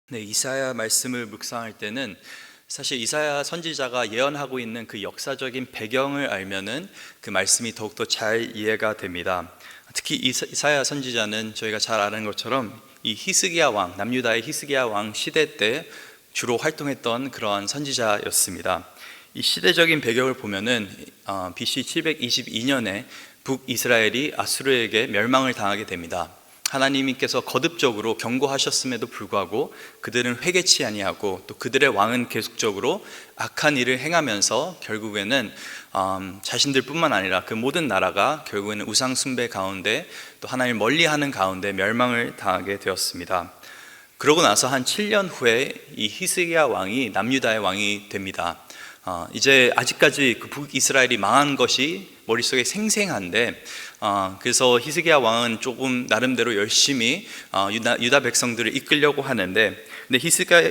네, 이사야 말씀을 묵상할 때는 사실 이사야 선지자가 예언하고 있는 그 역사적인 배경을 알면은 그 말씀이 더욱더 잘 이해가 됩니다. 특히 이사야 선지자는 저희가 잘 아는 것처럼 이 히스기야 왕, 남유다의 히스기야 왕 시대 때 주로 활동했던 그러한 선지자였습니다. 이 시대적인 배경을 보면은 BC 722년에 북이스라엘이 아수르에게 멸망을 당하게 됩니다. 하나님께서 거듭적으로 경고하셨음에도 불구하고 그들은 회개치 아니하고 또 그들의 왕은 계속적으로 악한 일을 행하면서 결국에는 자신들뿐만 아니라 그 모든 나라가 결국에는 우상 숭배 가운데 또 하나님을 멀리하는 가운데 멸망을 당하게 되었습니다. 그러고 나서 한 7년 후에 이 히스기야 왕이 남유다의 왕이 됩니다. 이제 아직까지 그 북이스라엘이 망한 것이 머릿속에 생생한데 그래서 히스기야 왕은 조금 나름대로 열심히 유다 백성들을 이끌려고 하는데, 근데 히스기야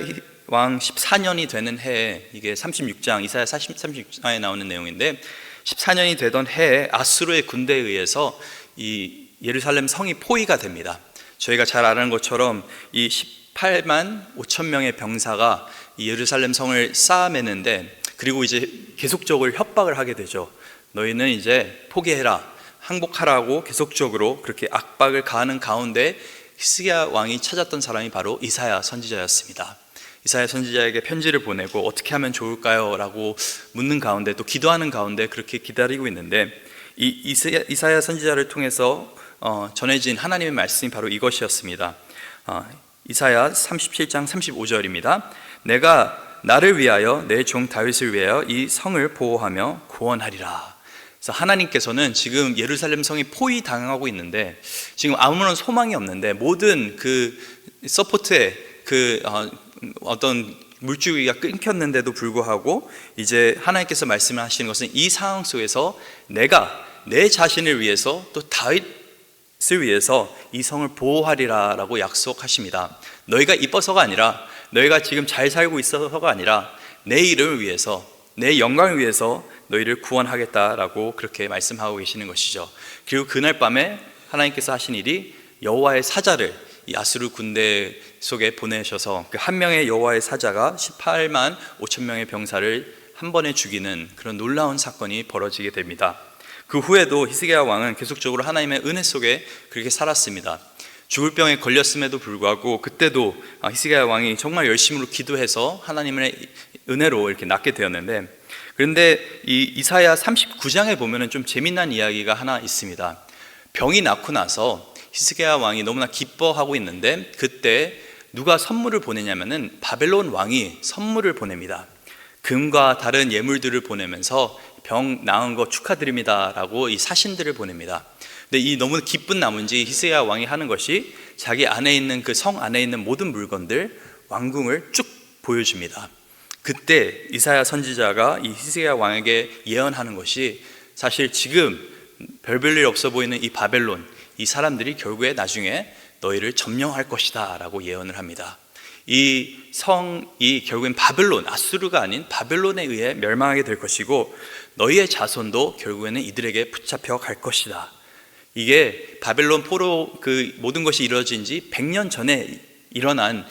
왕 14년이 되는 해에, 이게 36장 이사야 36장에 나오는 내용인데 14년이 되던 해에 아수르의 군대에 의해서 이 예루살렘 성이 포위가 됩니다. 저희가 잘 아는 것처럼 이 18만 5천 명의 병사가 이 예루살렘 성을 쌓아매는데, 그리고 이제 계속적으로 협박을 하게 되죠. 너희는 이제 포기해라, 항복하라고 계속적으로 그렇게 압박을 가하는 가운데 히스기야 왕이 찾았던 사람이 바로 이사야 선지자였습니다. 이사야 선지자에게 편지를 보내고 어떻게 하면 좋을까요? 라고 묻는 가운데, 또 기도하는 가운데 그렇게 기다리고 있는데, 이 이사야 선지자를 통해서 전해진 하나님의 말씀이 바로 이것이었습니다. 이사야 37장 35절입니다. 내가 나를 위하여 내 종 다윗을 위하여 이 성을 보호하며 구원하리라. 그래서 하나님께서는 지금 예루살렘 성이 포위당하고 있는데 지금 아무런 소망이 없는데, 모든 그 서포트에 그 어떤 물줄기가 끊겼는데도 불구하고 이제 하나님께서 말씀하시는 것은 이 상황 속에서 내가 내 자신을 위해서 또 다윗을 위해서 이 성을 보호하리라 라고 약속하십니다. 너희가 이뻐서가 아니라, 너희가 지금 잘 살고 있어서가 아니라 내 이름을 위해서, 내 영광을 위해서 너희를 구원하겠다라고 그렇게 말씀하고 계시는 것이죠. 그리고 그날 밤에 하나님께서 하신 일이 여호와의 사자를 이 아수르 군대 속에 보내셔서 그 한 명의 여호와의 사자가 18만 5천 명의 병사를 한 번에 죽이는 그런 놀라운 사건이 벌어지게 됩니다. 그 후에도 히스기야 왕은 계속적으로 하나님의 은혜 속에 그렇게 살았습니다. 죽을 병에 걸렸음에도 불구하고 그때도 히스기야 왕이 정말 열심으로 기도해서 하나님의 은혜로 이렇게 낫게 되었는데, 그런데 이 이사야 39장에 보면은 좀 재미난 이야기가 하나 있습니다. 병이 낫고 나서 히스기야 왕이 너무나 기뻐하고 있는데 그때 누가 선물을 보내냐면은 바벨론 왕이 선물을 보냅니다. 금과 다른 예물들을 보내면서 병 나은 거 축하드립니다 라고 이 사신들을 보냅니다. 근데 이 너무 기쁜 나머지 히스기야 왕이 하는 것이 자기 안에 있는 그 성 안에 있는 모든 물건들, 왕궁을 쭉 보여줍니다. 그때 이사야 선지자가 이 히스기야 왕에게 예언하는 것이, 사실 지금 별볼일 없어 보이는 이 바벨론, 이 사람들이 결국에 나중에 너희를 점령할 것이다 라고 예언을 합니다. 이 성이 결국엔 바벨론, 아수르가 아닌 바벨론에 의해 멸망하게 될 것이고 너희의 자손도 결국에는 이들에게 붙잡혀 갈 것이다. 이게 바벨론 포로 그 모든 것이 이루어진 지 100년 전에 일어난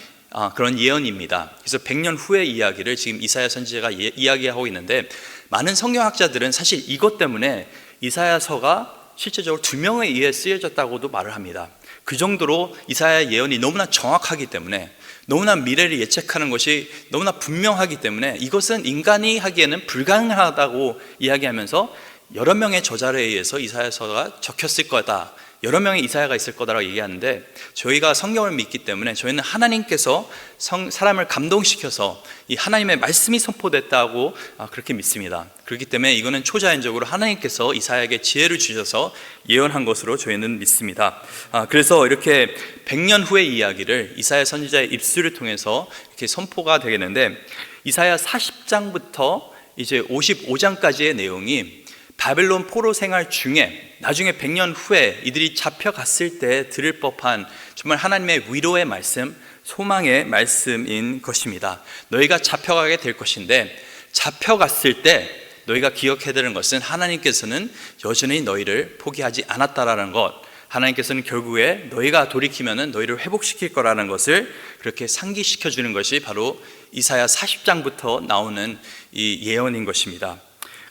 그런 예언입니다. 그래서 100년 후의 이야기를 지금 이사야 선지자가 이야기하고 있는데, 많은 성경학자들은 사실 이것 때문에 이사야서가 실제적으로 2명에 의해 쓰여졌다고도 말을 합니다. 그 정도로 이사야 예언이 너무나 정확하기 때문에, 너무나 미래를 예측하는 것이 너무나 분명하기 때문에 이것은 인간이 하기에는 불가능하다고 이야기하면서 여러 명의 저자에 의해서 이사야서가 적혔을 거다, 여러 명의 이사야가 있을 거다라고 얘기하는데, 저희가 성경을 믿기 때문에 저희는 하나님께서 사람을 감동시켜서 이 하나님의 말씀이 선포됐다고 그렇게 믿습니다. 그렇기 때문에 이거는 초자연적으로 하나님께서 이사야에게 지혜를 주셔서 예언한 것으로 저희는 믿습니다. 그래서 이렇게 100년 후의 이야기를 이사야 선지자의 입술을 통해서 이렇게 선포가 되겠는데, 이사야 40장부터 이제 55장까지의 내용이 바벨론 포로 생활 중에 나중에 100년 후에 이들이 잡혀갔을 때 들을 법한 정말 하나님의 위로의 말씀, 소망의 말씀인 것입니다. 너희가 잡혀가게 될 것인데, 잡혀갔을 때 너희가 기억해야 되는 것은 하나님께서는 여전히 너희를 포기하지 않았다라는 것, 하나님께서는 결국에 너희가 돌이키면은 너희를 회복시킬 거라는 것을 그렇게 상기시켜 주는 것이 바로 이사야 40장부터 나오는 이 예언인 것입니다.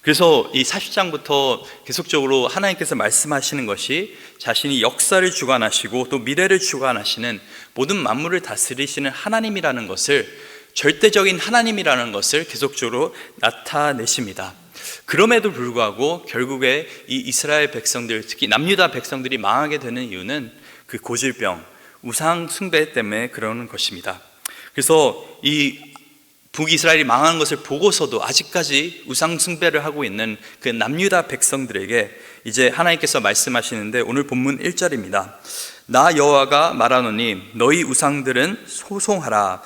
그래서 이 40장부터 계속적으로 하나님께서 말씀하시는 것이 자신이 역사를 주관하시고 또 미래를 주관하시는 모든 만물을 다스리시는 하나님이라는 것을, 절대적인 하나님이라는 것을 계속적으로 나타내십니다. 그럼에도 불구하고 결국에 이 이스라엘 백성들, 특히 남유다 백성들이 망하게 되는 이유는 그 고질병, 우상 숭배 때문에 그러는 것입니다. 그래서 이 북이스라엘이 망하는 것을 보고서도 아직까지 우상 숭배를 하고 있는 그 남유다 백성들에게 이제 하나님께서 말씀하시는데, 오늘 본문 1절입니다. 나 여호와가 말하노니 너희 우상들은 소송하라.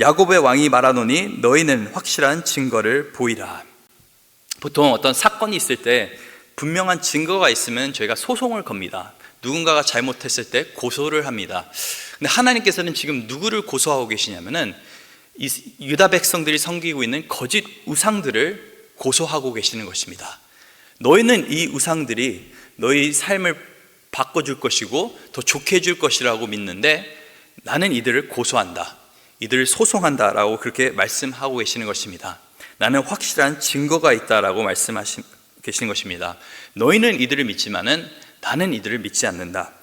야곱의 왕이 말하노니 너희는 확실한 증거를 보이라. 보통 어떤 사건이 있을 때 분명한 증거가 있으면 저희가 소송을 겁니다. 누군가가 잘못했을 때 고소를 합니다. 근데 하나님께서는 지금 누구를 고소하고 계시냐면은 이 유다 백성들이 섬기고 있는 거짓 우상들을 고소하고 계시는 것입니다. 너희는 이 우상들이 너희 삶을 바꿔줄 것이고 더 좋게 해줄 것이라고 믿는데 나는 이들을 고소한다, 이들을 소송한다 라고 그렇게 말씀하고 계시는 것입니다. 나는 확실한 증거가 있다라고 말씀하시고 계시는 것입니다. 너희는 이들을 믿지만은 나는 이들을 믿지 않는다.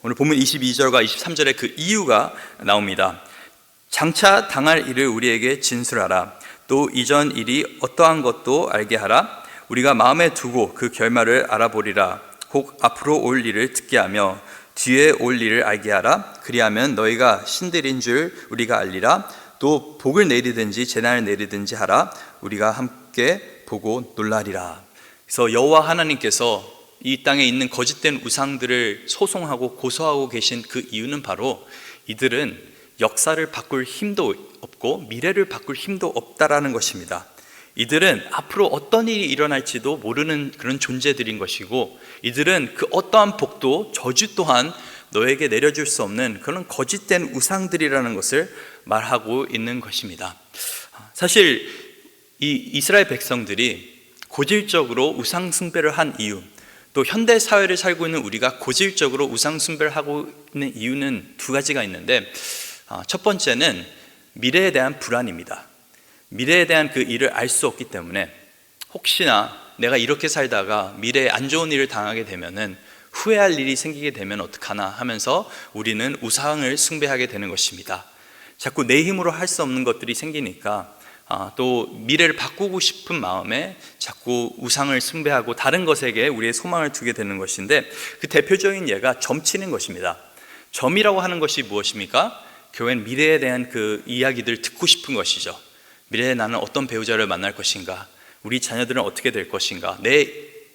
오늘 본문 22절과 23절에 그 이유가 나옵니다. 장차 당할 일을 우리에게 진술하라. 또 이전 일이 어떠한 것도 알게 하라. 우리가 마음에 두고 그 결말을 알아보리라. 혹 앞으로 올 일을 듣게 하며 뒤에 올 일을 알게 하라. 그리하면 너희가 신들인 줄 우리가 알리라. 또 복을 내리든지 재난을 내리든지 하라. 우리가 함께 보고 놀라리라. 그래서 여호와 하나님께서 이 땅에 있는 거짓된 우상들을 소송하고 고소하고 계신 그 이유는 바로 이들은 역사를 바꿀 힘도 없고 미래를 바꿀 힘도 없다라는 것입니다. 이들은 앞으로 어떤 일이 일어날지도 모르는 그런 존재들인 것이고, 이들은 그 어떠한 복도 저주 또한 너에게 내려줄 수 없는 그런 거짓된 우상들이라는 것을 말하고 있는 것입니다. 사실 이 이스라엘 백성들이 고질적으로 우상 숭배를 한 이유, 또 현대 사회를 살고 있는 우리가 고질적으로 우상 숭배를 하고 있는 이유는 두 가지가 있는데, 첫 번째는 미래에 대한 불안입니다. 미래에 대한 그 일을 알 수 없기 때문에 혹시나 내가 이렇게 살다가 미래에 안 좋은 일을 당하게 되면은 후회할 일이 생기게 되면 어떡하나 하면서 우리는 우상을 숭배하게 되는 것입니다. 자꾸 내 힘으로 할 수 없는 것들이 생기니까 또 미래를 바꾸고 싶은 마음에 자꾸 우상을 숭배하고 다른 것에게 우리의 소망을 두게 되는 것인데, 그 대표적인 예가 점치는 것입니다. 점이라고 하는 것이 무엇입니까? 교회는 미래에 대한 그 이야기들 듣고 싶은 것이죠. 미래에 나는 어떤 배우자를 만날 것인가, 우리 자녀들은 어떻게 될 것인가, 내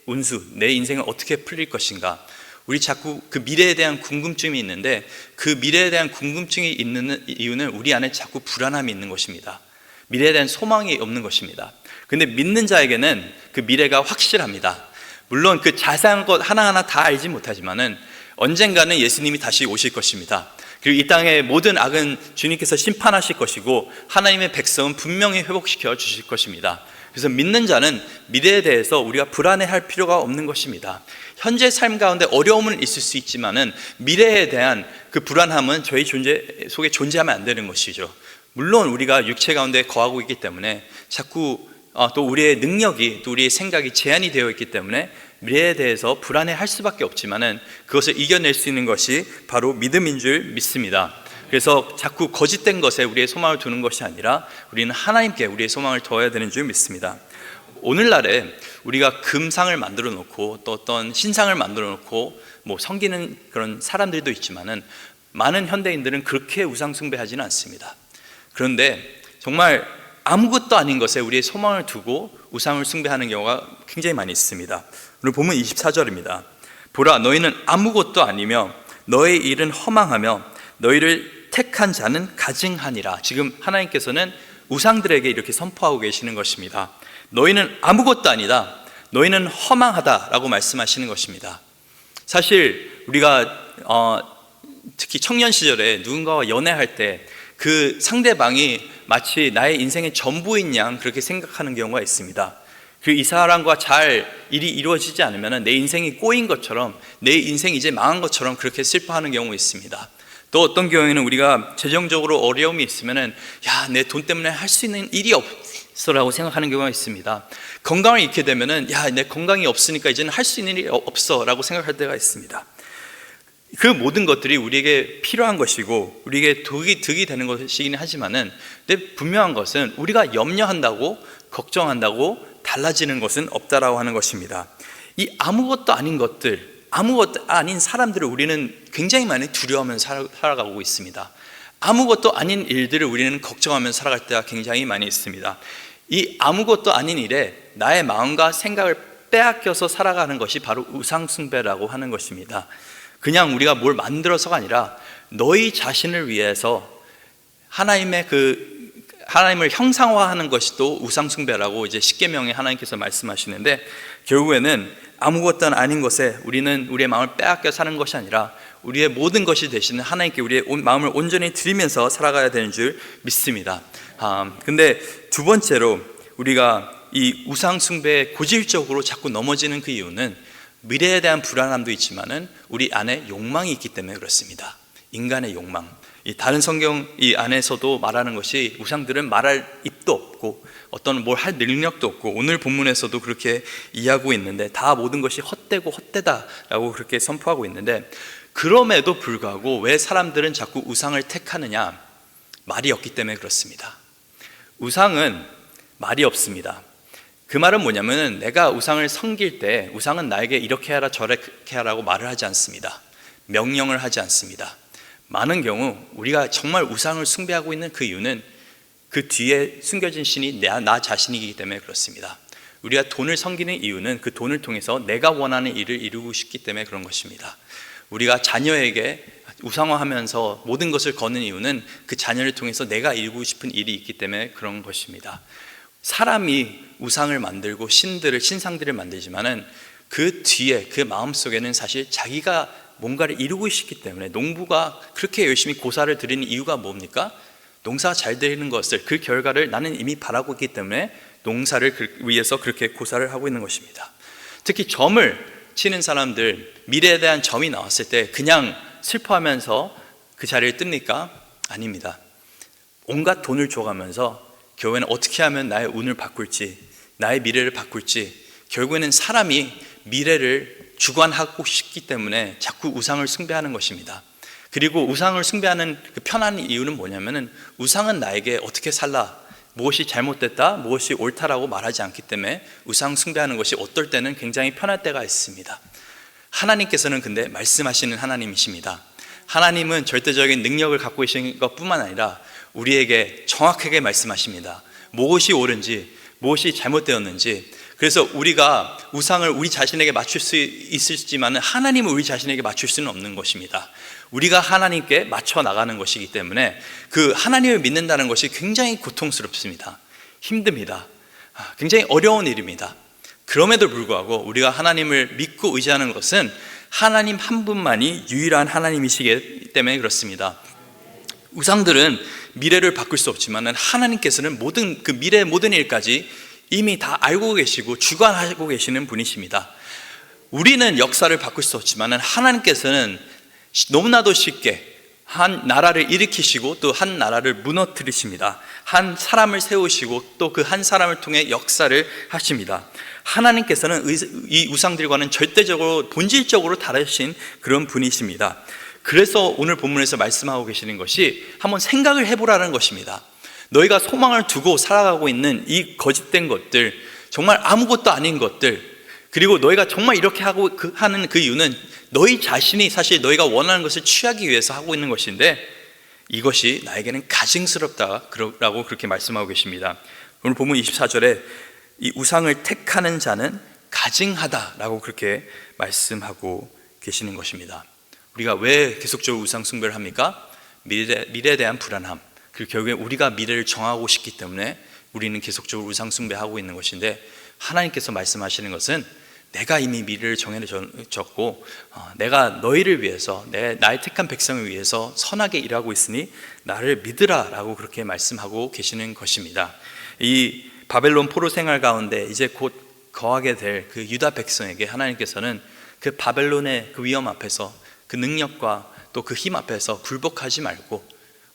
운수, 내 인생은 어떻게 풀릴 것인가. 우리 자꾸 그 미래에 대한 궁금증이 있는데, 그 미래에 대한 궁금증이 있는 이유는 우리 안에 자꾸 불안함이 있는 것입니다. 미래에 대한 소망이 없는 것입니다. 근데 믿는 자에게는 그 미래가 확실합니다. 물론 그 자세한 것 하나하나 다 알지 못하지만은 언젠가는 예수님이 다시 오실 것입니다. 그리고 이 땅의 모든 악은 주님께서 심판하실 것이고 하나님의 백성은 분명히 회복시켜 주실 것입니다. 그래서 믿는 자는 미래에 대해서 우리가 불안해할 필요가 없는 것입니다. 현재 삶 가운데 어려움은 있을 수 있지만은 미래에 대한 그 불안함은 저희 존재 속에 존재하면 안 되는 것이죠. 물론 우리가 육체 가운데 거하고 있기 때문에 자꾸 또 우리의 능력이, 또 우리의 생각이 제한이 되어 있기 때문에 미래에 대해서 불안해할 수밖에 없지만은 그것을 이겨낼 수 있는 것이 바로 믿음인 줄 믿습니다. 그래서 자꾸 거짓된 것에 우리의 소망을 두는 것이 아니라 우리는 하나님께 우리의 소망을 둬야 되는 줄 믿습니다. 오늘날에 우리가 금상을 만들어 놓고 또 어떤 신상을 만들어 놓고 뭐 섬기는 그런 사람들도 있지만은 많은 현대인들은 그렇게 우상 숭배하지는 않습니다. 그런데 정말 아무것도 아닌 것에 우리의 소망을 두고 우상을 숭배하는 경우가 굉장히 많이 있습니다. 오늘 본문 24절입니다. 보라, 너희는 아무것도 아니며 너의 일은 허망하며 너희를 택한 자는 가증하니라. 지금 하나님께서는 우상들에게 이렇게 선포하고 계시는 것입니다. 너희는 아무것도 아니다, 너희는 허망하다라고 말씀하시는 것입니다. 사실 우리가 특히 청년 시절에 누군가와 연애할 때 그 상대방이 마치 나의 인생의 전부인 양 그렇게 생각하는 경우가 있습니다. 이 사람과 잘 일이 이루어지지 않으면 내 인생이 꼬인 것처럼, 내 인생이 이제 망한 것처럼 그렇게 슬퍼하는 경우가 있습니다. 또 어떤 경우에는 우리가 재정적으로 어려움이 있으면 내 돈 때문에 할 수 있는 일이 없어라고 생각하는 경우가 있습니다. 건강을 잃게 되면 내 건강이 없으니까 이제는 할 수 있는 일이 없어라고 생각할 때가 있습니다. 그 모든 것들이 우리에게 필요한 것이고 우리에게 득이 되는 것이긴 하지만은, 근데 분명한 것은 우리가 염려한다고 걱정한다고 달라지는 것은 없다라고 하는 것입니다. 이 아무것도 아닌 것들, 아무것도 아닌 사람들을 우리는 굉장히 많이 두려워하면서 살아가고 있습니다. 아무것도 아닌 일들을 우리는 걱정하면서 살아갈 때가 굉장히 많이 있습니다. 이 아무것도 아닌 일에 나의 마음과 생각을 빼앗겨서 살아가는 것이 바로 우상숭배라고 하는 것입니다. 그냥 우리가 뭘 만들어서가 아니라 너희 자신을 위해서 하나님을 형상화하는 것이 또 우상숭배라고 이제 십계명에 하나님께서 말씀하시는데, 결국에는 아무것도 아닌 것에 우리는 우리의 마음을 빼앗겨 사는 것이 아니라 우리의 모든 것이 되시는 하나님께 우리의 마음을 온전히 드리면서 살아가야 되는 줄 믿습니다. 근데 두 번째로 우리가 이 우상숭배에 고질적으로 자꾸 넘어지는 그 이유는 미래에 대한 불안함도 있지만은 우리 안에 욕망이 있기 때문에 그렇습니다. 인간의 욕망. 이 다른 성경 이 안에서도 말하는 것이 우상들은 말할 입도 없고 어떤 뭘 할 능력도 없고, 오늘 본문에서도 그렇게 이해하고 있는데 다 모든 것이 헛되고 헛되다라고 그렇게 선포하고 있는데, 그럼에도 불구하고 왜 사람들은 자꾸 우상을 택하느냐? 말이 없기 때문에 그렇습니다. 우상은 말이 없습니다. 그 말은 뭐냐면, 내가 우상을 섬길 때 우상은 나에게 이렇게 하라 저렇게 하라고 말을 하지 않습니다. 명령을 하지 않습니다. 많은 경우 우리가 정말 우상을 숭배하고 있는 그 이유는 그 뒤에 숨겨진 신이 나 자신이기 때문에 그렇습니다. 우리가 돈을 섬기는 이유는 그 돈을 통해서 내가 원하는 일을 이루고 싶기 때문에 그런 것입니다. 우리가 자녀에게 우상화하면서 모든 것을 거는 이유는 그 자녀를 통해서 내가 이루고 싶은 일이 있기 때문에 그런 것입니다. 사람이 우상을 만들고 신상들을 만들지만은 그 뒤에 그 마음속에는 사실 자기가 뭔가를 이루고 싶기 때문에, 농부가 그렇게 열심히 고사를 들이는 이유가 뭡니까? 농사가 잘 되는 것을, 그 결과를 나는 이미 바라고 있기 때문에 농사를 위해서 그렇게 고사를 하고 있는 것입니다. 특히 점을 치는 사람들, 미래에 대한 점이 나왔을 때 그냥 슬퍼하면서 그 자리를 뜹니까? 아닙니다. 온갖 돈을 줘가면서 결국에는 어떻게 하면 나의 운을 바꿀지, 나의 미래를 바꿀지, 결국에는 사람이 미래를 주관하고 싶기 때문에 자꾸 우상을 숭배하는 것입니다. 그리고 우상을 숭배하는 그 편한 이유는 뭐냐면은, 우상은 나에게 어떻게 살라, 무엇이 잘못됐다, 무엇이 옳다라고 말하지 않기 때문에 우상 숭배하는 것이 어떨 때는 굉장히 편할 때가 있습니다. 하나님께서는 근데 말씀하시는 하나님이십니다. 하나님은 절대적인 능력을 갖고 계신 것뿐만 아니라 우리에게 정확하게 말씀하십니다. 무엇이 옳은지, 무엇이 잘못되었는지. 그래서 우리가 우상을 우리 자신에게 맞출 수 있을지만 하나님은 우리 자신에게 맞출 수는 없는 것입니다. 우리가 하나님께 맞춰 나가는 것이기 때문에 그 하나님을 믿는다는 것이 굉장히 고통스럽습니다. 힘듭니다. 굉장히 어려운 일입니다. 그럼에도 불구하고 우리가 하나님을 믿고 의지하는 것은 하나님 한 분만이 유일한 하나님이시기 때문에 그렇습니다. 우상들은 미래를 바꿀 수 없지만 하나님께서는 그 미래의 모든 일까지 이미 다 알고 계시고 주관하고 계시는 분이십니다. 우리는 역사를 바꿀 수 없지만 하나님께서는 너무나도 쉽게 한 나라를 일으키시고 또 한 나라를 무너뜨리십니다. 한 사람을 세우시고 또 그 한 사람을 통해 역사를 하십니다. 하나님께서는 이 우상들과는 절대적으로 본질적으로 다르신 그런 분이십니다. 그래서 오늘 본문에서 말씀하고 계시는 것이 한번 생각을 해보라는 것입니다. 너희가 소망을 두고 살아가고 있는 이 거짓된 것들, 정말 아무것도 아닌 것들, 그리고 너희가 정말 이렇게 하는 그 이유는 너희 자신이 사실 너희가 원하는 것을 취하기 위해서 하고 있는 것인데, 이것이 나에게는 가증스럽다라고 그렇게 말씀하고 계십니다. 오늘 본문 24절에 이 우상을 택하는 자는 가증하다라고 그렇게 말씀하고 계시는 것입니다. 우리가 왜 계속적으로 우상 숭배를 합니까? 미래에 대한 불안함, 그리고 결국에 우리가 미래를 정하고 싶기 때문에 우리는 계속적으로 우상 숭배하고 있는 것인데, 하나님께서 말씀하시는 것은 내가 이미 미래를 정해졌고 내가 너희를 위해서, 나의 택한 백성을 위해서 선하게 일하고 있으니 나를 믿으라 라고 그렇게 말씀하고 계시는 것입니다. 이 바벨론 포로 생활 가운데 이제 곧 거하게 될 그 유다 백성에게 하나님께서는 그 바벨론의 그 위험 앞에서 그 능력과 또 그 힘 앞에서 굴복하지 말고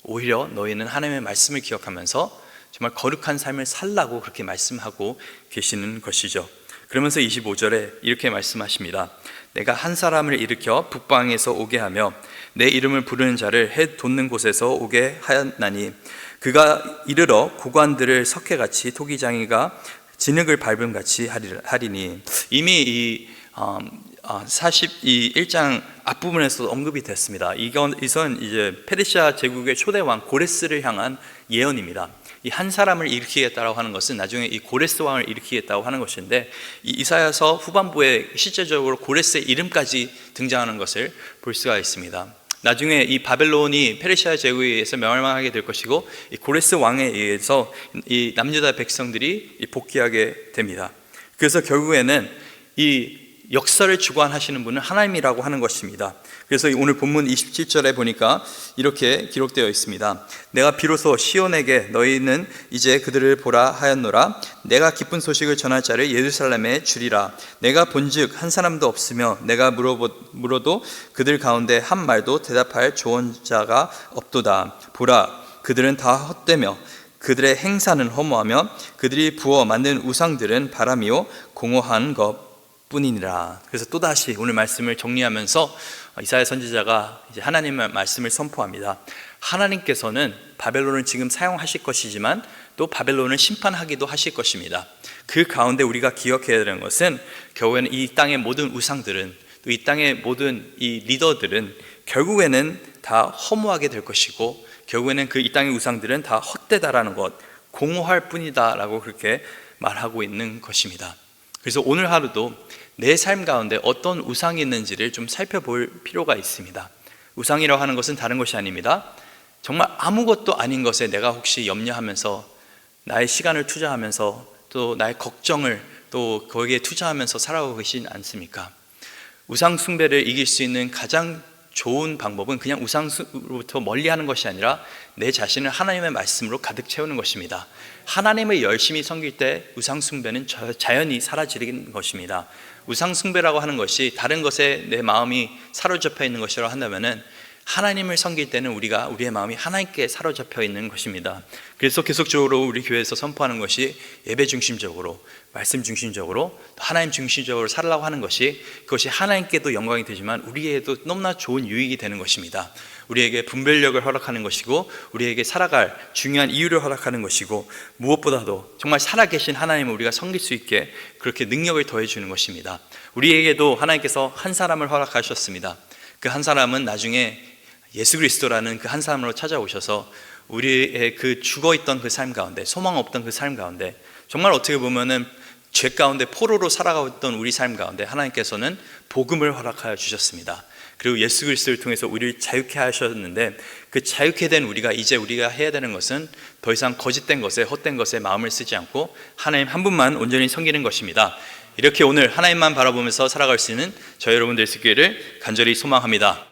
오히려 너희는 하나님의 말씀을 기억하면서 정말 거룩한 삶을 살라고 그렇게 말씀하고 계시는 것이죠. 그러면서 25절에 이렇게 말씀하십니다. 내가 한 사람을 일으켜 북방에서 오게 하며 내 이름을 부르는 자를 해 돋는 곳에서 오게 하였나니 그가 이르러 고관들을 석회같이 토기장이가 진흙을 밟음 같이 하리니. 이미 이 41장 앞부분에서 언급이 됐습니다. 이건 이제 페르시아 제국의 초대 왕 고레스를 향한 예언입니다. 이 한 사람을 일으키겠다고 하는 것은 나중에 이 고레스 왕을 일으키겠다고 하는 것인데, 이 이사야서 후반부에 실제적으로 고레스의 이름까지 등장하는 것을 볼 수가 있습니다. 나중에 이 바벨론이 페르시아 제국에 의해서 멸망하게 될 것이고, 이 고레스 왕에 의해서 이 남유다 백성들이 복귀하게 됩니다. 그래서 결국에는 이 역사를 주관하시는 분은 하나님이라고 하는 것입니다. 그래서 오늘 본문 27절에 보니까 이렇게 기록되어 있습니다. 내가 비로소 시온에게 너희는 이제 그들을 보라 하였노라. 내가 기쁜 소식을 전할 자를 예루살렘에 주리라. 내가 본즉 한 사람도 없으며 내가 물어도 그들 가운데 한 말도 대답할 조언자가 없도다. 보라, 그들은 다 헛되며 그들의 행사는 허무하며 그들이 부어 만든 우상들은 바람이요 공허한 것 뿐이니라. 그래서 또다시 오늘 말씀을 정리하면서 이사야 선지자가 이제 하나님의 말씀을 선포합니다. 하나님께서는 바벨론을 지금 사용하실 것이지만 또 바벨론을 심판하기도 하실 것입니다. 그 가운데 우리가 기억해야 되는 것은 결국에는 이 땅의 모든 우상들은, 또 이 땅의 모든 이 리더들은 결국에는 다 허무하게 될 것이고, 결국에는 그 이 땅의 우상들은 다 헛되다라는 것, 공허할 뿐이다라고 그렇게 말하고 있는 것입니다. 그래서 오늘 하루도 내 삶 가운데 어떤 우상이 있는지를 좀 살펴볼 필요가 있습니다. 우상이라고 하는 것은 다른 것이 아닙니다. 정말 아무것도 아닌 것에 내가 혹시 염려하면서 나의 시간을 투자하면서 또 나의 걱정을 또 거기에 투자하면서 살아가고 계시지 않습니까? 우상 숭배를 이길 수 있는 가장 좋은 방법은 그냥 우상으로부터 멀리하는 것이 아니라 내 자신을 하나님의 말씀으로 가득 채우는 것입니다. 하나님을 열심히 섬길 때 우상 숭배는 자연히 사라지는 것입니다. 우상 숭배라고 하는 것이 다른 것에 내 마음이 사로잡혀 있는 것이라고 한다면은, 하나님을 섬길 때는 우리의 마음이 하나님께 사로잡혀 있는 것입니다. 그래서 계속적으로 우리 교회에서 선포하는 것이 예배 중심적으로, 말씀 중심적으로, 하나님 중심적으로 살라고 하는 것이, 그것이 하나님께도 영광이 되지만 우리에게도 너무나 좋은 유익이 되는 것입니다. 우리에게 분별력을 허락하는 것이고, 우리에게 살아갈 중요한 이유를 허락하는 것이고, 무엇보다도 정말 살아계신 하나님을 우리가 섬길 수 있게 그렇게 능력을 더해주는 것입니다. 우리에게도 하나님께서 한 사람을 허락하셨습니다. 그 한 사람은 나중에 예수 그리스도라는 그 한 사람으로 찾아오셔서 우리의 그 죽어있던 그 삶 가운데, 소망 없던 그 삶 가운데, 정말 어떻게 보면은 죄 가운데 포로로 살아가고 있던 우리 삶 가운데 하나님께서는 복음을 허락하여 주셨습니다. 그리고 예수 그리스도를 통해서 우리를 자유케 하셨는데, 그 자유케 된 우리가 이제 우리가 해야 되는 것은 더 이상 거짓된 것에, 헛된 것에 마음을 쓰지 않고 하나님 한 분만 온전히 섬기는 것입니다. 이렇게 오늘 하나님만 바라보면서 살아갈 수 있는 저희 여러분 될 수 있기를 간절히 소망합니다.